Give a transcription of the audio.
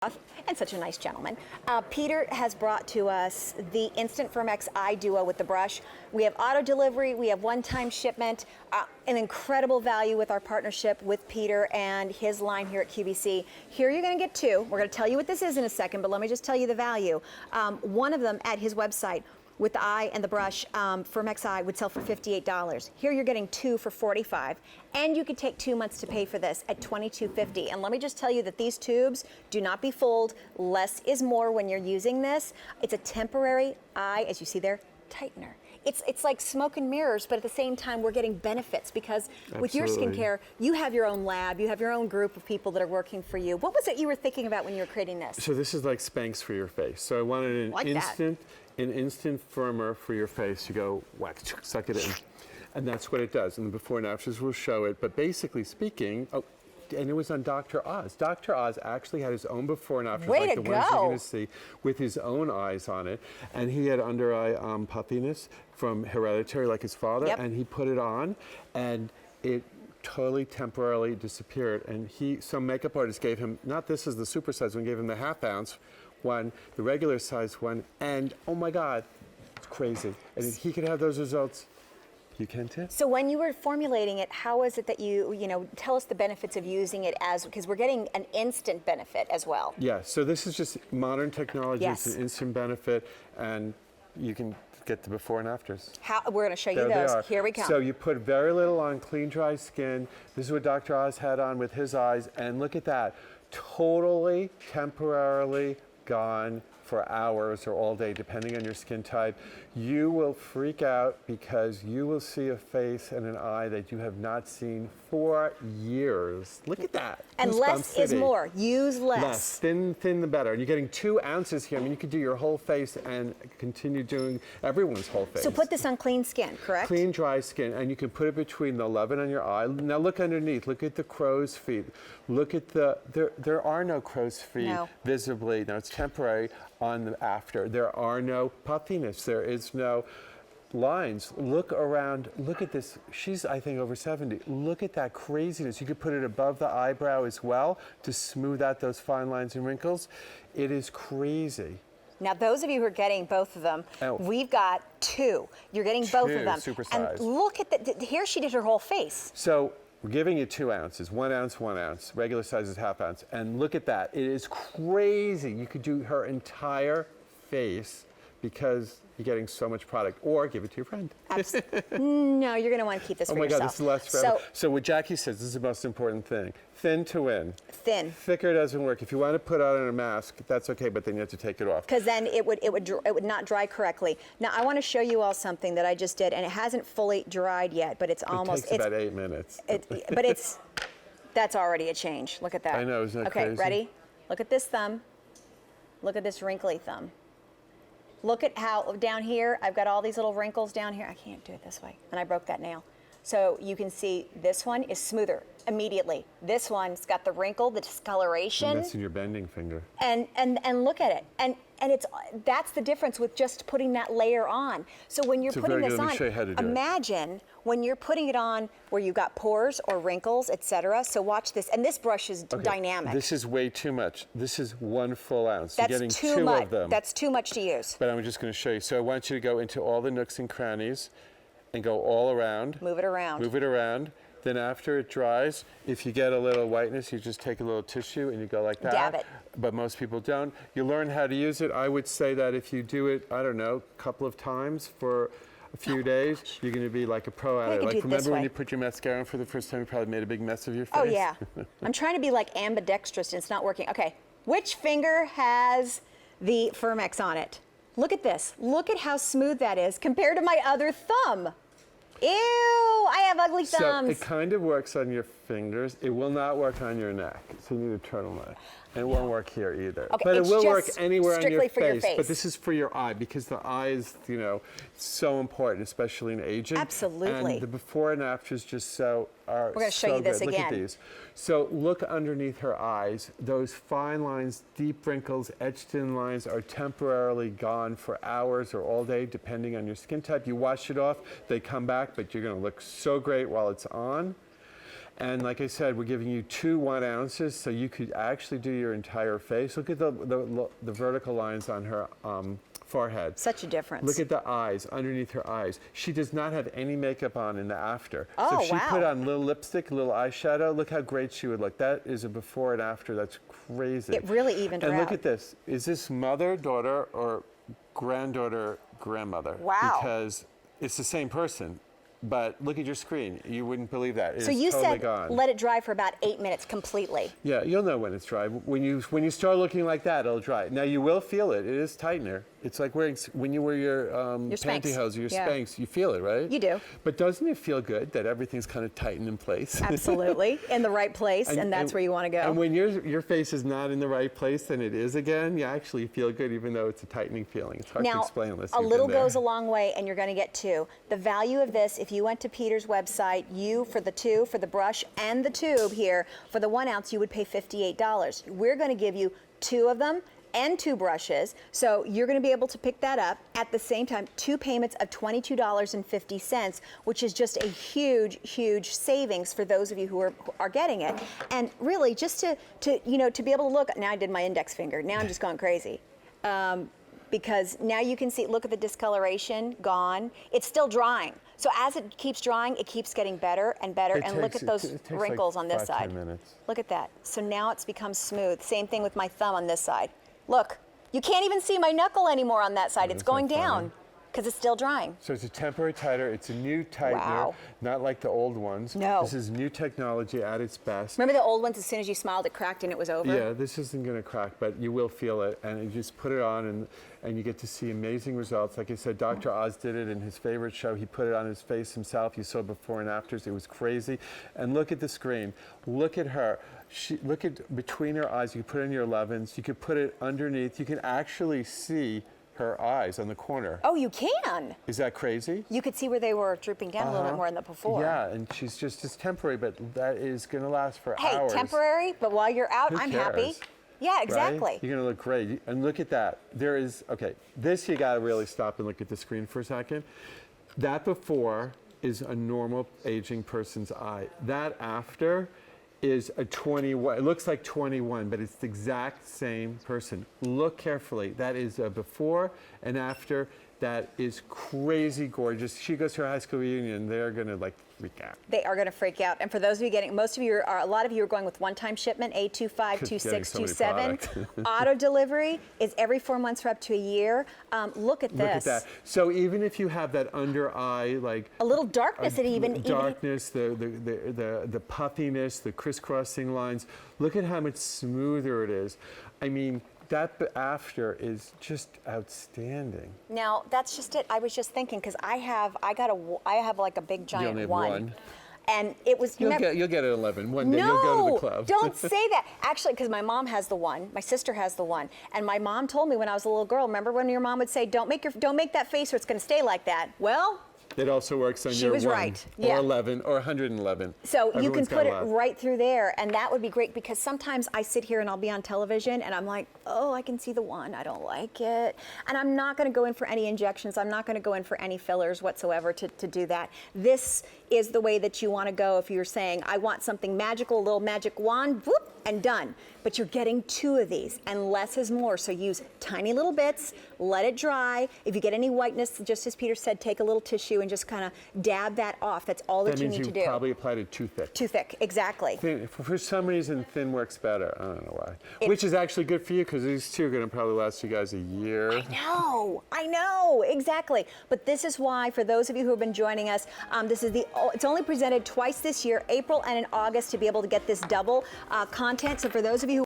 Roth, and such a nice gentleman. Peter has brought to us the Instant Firm X Eye Duo with the brush. We have auto delivery, we have one-time shipment, an incredible value with our partnership with Peter and his line here at QVC. Here you're going to get two. We're going to tell you what this is in a second, but let me just tell you the value. One of them at his website with the eye and the brush, Firm X Eye would sell for $58. Here you're getting two for $45, and you could take 2 months to pay for this at $22.50. And let me just tell you that these tubes do not be full. Less is more when you're using this. It's a temporary eye, as you see there, tightener. It's like smoke and mirrors, but at the same time, we're getting benefits because with your skincare, you have your own lab, you have your own group of people that are working for you. What was it you were thinking about when you were creating this? So this is like Spanx for your face. So I wanted an instant firmer for your face. You go, whack, suck it in. And that's what it does. And the before and afters will show it. But basically speaking, and it was on Dr. Oz. Dr. Oz actually had his own before and afters, like the ones you're going to see, with his own eyes on it. And he had under eye puffiness from hereditary, like his father, and he put it on, and it totally temporarily disappeared. And some makeup artist gave him, not this is the super size one, gave him the ½ ounce one, the regular size one, and oh my God, it's crazy. And if he could have those results, you can too. So when you were formulating it, how is it that you tell us the benefits of using it because we're getting an instant benefit as well. Yeah, so this is just modern technology. Yes. It's an instant benefit, and you can get the before and afters. We're going to show you those. Here we come. So you put very little on clean, dry skin. This is what Dr. Oz had on with his eyes, and look at that. Totally, temporarily gone for hours or all day, depending on your skin type. You will freak out because you will see a face and an eye that you have not seen for years. Look at that. And less is more. Use less. Less. Thin the better. And you're getting 2 ounces here. I mean, you could do your whole face and continue doing everyone's whole face. So put this on clean skin, correct? Clean, dry skin, and you can put it between the 11 on your eye. Now look underneath. Look at the crow's feet. Look at there are no crow's feet visibly. Now it's temporary on the after. There are no puffiness. There is no lines. Look around. Look at this. She's, I think, over 70. Look at that craziness. You could put it above the eyebrow as well to smooth out those fine lines and wrinkles. It is crazy. Now, those of you who are getting both of them, we've got two. You're getting both of them. Super And size. look at here she did her whole face. So we're giving you 2 ounces, 1 ounce, 1 ounce. Regular size is ½ ounce. And look at that. It is crazy. You could do her entire face because you're getting so much product, or give it to your friend. No, you're going to want to keep this for yourself. Oh my God, this is less forever. So what Jacque says, this is the most important thing. Thin to win. Thin. Thicker doesn't work. If you want to put on a mask, that's okay, but then you have to take it off. Because then it would not dry correctly. Now I want to show you all something that I just did, and it hasn't fully dried yet, but it's almost. It takes about 8 minutes. But that's already a change. Look at that. I know, isn't that crazy? Okay, ready? Look at this thumb. Look at this wrinkly thumb. Look at how down here, I've got all these little wrinkles down here. I can't do it this way. And I broke that nail. So you can see this one is smoother immediately. This one's got the wrinkle, the discoloration. And that's in your bending finger. And look at it. And that's the difference with just putting that layer on. So when you're putting this on, imagine when you're putting it on where you've got pores or wrinkles, etc. So watch this. And this brush is dynamic. This is way too much. This is 1 full ounce. That's you're getting too two much. of them. That's too much to use. But I'm just going to show you. So I want you to go into all the nooks and crannies and go all around. Move it around. Move it around. Then after it dries, if you get a little whiteness, you just take a little tissue and you go like that. Dab it. But most people don't. You learn how to use it. I would say that if you do it, I don't know, a couple of times for a few days, you're going to be like a pro at it. Like remember when you put your mascara on for the first time, you probably made a big mess of your face? Oh yeah. I'm trying to be like ambidextrous and it's not working. Okay, which finger has the Firm X on it? Look at this. Look at how smooth that is compared to my other thumb. Ew, I have ugly thumbs. So it kind of works on your fingers. It will not work on your neck. So you need a turtleneck. And it won't work here either. Okay, but it will work anywhere on your for your face. But this is for your eye because the eye is, so important, especially in aging. Absolutely. And the before and afters just are We're going to show you this again. Look at these. So look underneath her eyes. Those fine lines, deep wrinkles, etched in lines are temporarily gone for hours or all day, depending on your skin type. You wash it off, they come back, but you're going to look so great while it's on. And like I said, we're giving you 2 1 ounces, so you could actually do your entire face. Look at the vertical lines on her forehead. Such a difference. Look at the eyes, underneath her eyes. She does not have any makeup on in the after. Oh, so if she wow. put on a little lipstick, a little eyeshadow, look how great she would look. That is a before and after. That's crazy. It really evened her And look out. at this. Is this mother, daughter, or granddaughter, grandmother? Wow. Because it's the same person. But look at your screen. You wouldn't believe that. It's So you totally said gone. let it dry for about 8 minutes completely. Yeah, you'll know when it's dry. When you start looking like that, it'll dry. Now you will feel it. It is tightener. It's like when you wear your Spanx. pantyhose or your Yeah. Spanx. You feel it, right? You do. But doesn't it feel good that everything's kind of tightened in place? Absolutely. In the right place, and that's where you want to go. And when your face is not in the right place, then it is again. You actually feel good, even though it's a tightening feeling. It's hard to explain unless a you've little been there. goes a long way, and you're going to get 2. The value of this, if you went to Peter's website, for the brush and the tube here, for the 1 ounce, you would pay $58. We're going to give you 2 of them and 2 brushes, so you're going to be able to pick that up. At the same time, 2 payments of $22.50, which is just a huge, huge savings for those of you who are getting it. And really, just to be able to look. Now I did my index finger. Now I'm just going crazy. Because now you can see, look at the discoloration, gone. It's still drying. So as it keeps drying, it keeps getting better and better. Look at those it takes wrinkles like on this 5, side. 10 minutes. Look at that. So now it's become smooth. Same thing with my thumb on this side. Look, you can't even see my knuckle anymore on that side. It's going down because it's still drying. So it's a temporary tighter. It's a new tightener, Wow. not like the old ones. No. This is new technology at its best. Remember the old ones, as soon as you smiled, it cracked and it was over? Yeah, this isn't going to crack, but you will feel it, and you just put it on, and you get to see amazing results. Like I said, Dr. Oz did it in his favorite show. He put it on his face himself. You saw before and afters. It was crazy. And look at the screen. Look at her. Look at between her eyes. You can put it in your 11s. You could put it underneath. You can actually see her eyes on the corner. Oh, you can. Is that crazy? You could see where they were drooping down a little bit more than the before. Yeah, and she's just temporary, but that is going to last for Hey, hours. temporary, but while you're out, Who I'm happy. cares? Yeah, exactly. Right? You're going to look great. And look at that. This you got to really stop and look at the screen for a second. That before is a normal aging person's eye. That after is a 21. It looks like 21, but it's the exact same person. Look carefully. That is a before and after. That is crazy gorgeous. She goes to her high school reunion. They're going to freak out. They are going to freak out. And for those of you a lot of you are going with one-time shipment, A252627. Auto delivery is every 4 months for up to a year. Look at this. Look at that. So even if you have that under eye, a little darkness, darkness, the puffiness, the crisscrossing lines, look at how much smoother it is. I mean, that after is just outstanding. Now that's just it. I was just thinking because I have like a big giant only have one. one. And it was. You'll get an 11. One day you'll go to the club. Don't say that. Actually, because my mom has the one, my sister has the one, and my mom told me when I was a little girl. Remember when your mom would say, "Don't make that face, or it's going to stay like that." Well. It also works on She your was 1 right. or Yeah. 11 or 111. So you can Everyone's put got it a lot. right through there, and that would be great because sometimes I sit here and I'll be on television and I'm like, oh, I can see the one, I don't like it. And I'm not going to go in for any injections. I'm not going to go in for any fillers whatsoever to do that. This is the way that you want to go if you're saying, I want something magical, a little magic wand, whoop, and done. But you're getting 2 of these, and less is more. So use tiny little bits, let it dry. If you get any whiteness, just as Peter said, take a little tissue and just kind of dab that off. That's all that you need to do. That means you probably applied it too thick. Too thick, exactly. Thin, for some reason, thin works better. I don't know why. Which is actually good for you because these 2 are going to probably last you guys a year. I know, exactly. But this is why, for those of you who have been joining us, it's only presented twice this year, April and in August, to be able to get this double content. So for those of you who